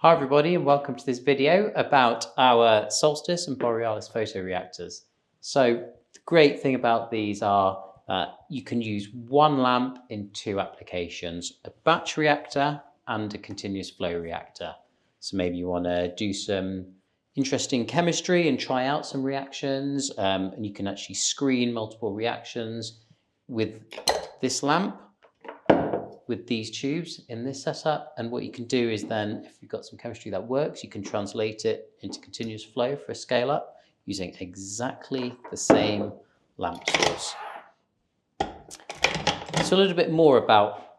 Hi everybody and welcome to this video about our Solstice and Borealis photoreactors. So the great thing about these are you can use one lamp in two applications, a batch reactor and a continuous flow reactor. So maybe you want to do some interesting chemistry and try out some reactions, and you can actually screen multiple reactions with this lamp, with these tubes in this setup. And what you can do is then, if you've got some chemistry that works, you can translate it into continuous flow for a scale up using exactly the same lamp source. So a little bit more about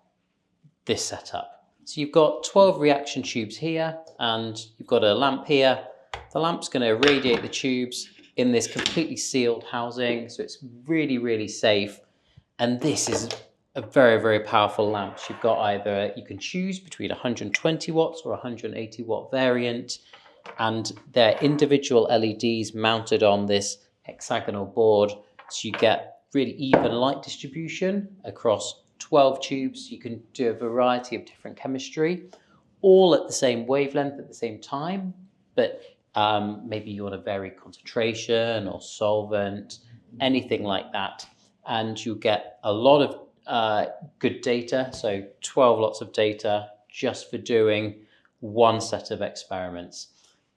this setup. So you've got 12 reaction tubes here and you've got a lamp here. The lamp's going to irradiate the tubes in this completely sealed housing, so it's really, really safe. And this is a very, very powerful lamp. You've got either, you can choose between 120 watts or 180 watt variant, and they're individual LEDs mounted on this hexagonal board, so you get really even light distribution across 12 tubes. You can do a variety of different chemistry, all at the same wavelength at the same time, but maybe you want to vary concentration or solvent, anything like that, and you get a lot of good data, so 12 lots of data just for doing one set of experiments.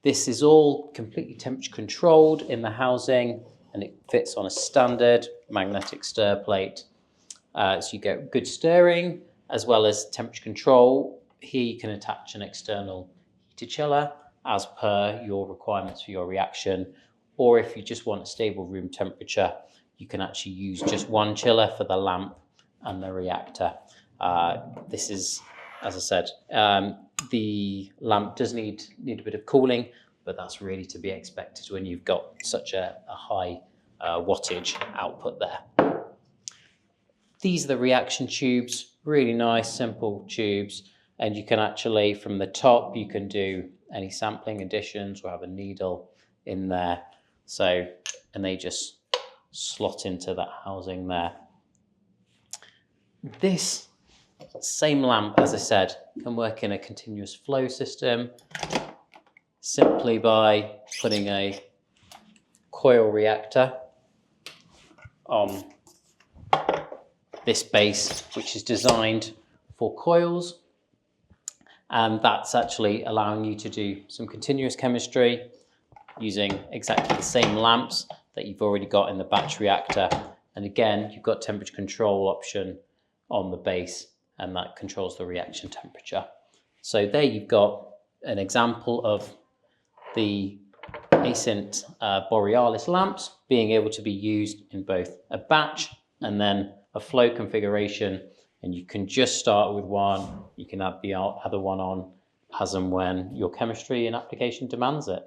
This is all completely temperature controlled in the housing, and it fits on a standard magnetic stir plate. So you get good stirring as well as temperature control. Here you can attach an external heater chiller as per your requirements for your reaction, or if you just want a stable room temperature, you can actually use just one chiller for the lamp and the reactor. This is, as I said, the lamp does need a bit of cooling, but that's really to be expected when you've got such a high wattage output there. These are the reaction tubes, really nice, simple tubes, and you can actually, from the top, you can do any sampling additions or have a needle in there. So, and they just slot into that housing there. This same lamp, as I said, can work in a continuous flow system simply by putting a coil reactor on this base, which is designed for coils, and that's actually allowing you to do some continuous chemistry using exactly the same lamps that you've already got in the batch reactor. And again, you've got temperature control option on the base, and that controls the reaction temperature. So there you've got an example of the Asynt Borealis lamps being able to be used in both a batch and then a flow configuration, and you can just start with one, you can add the other one on as and when your chemistry and application demands it.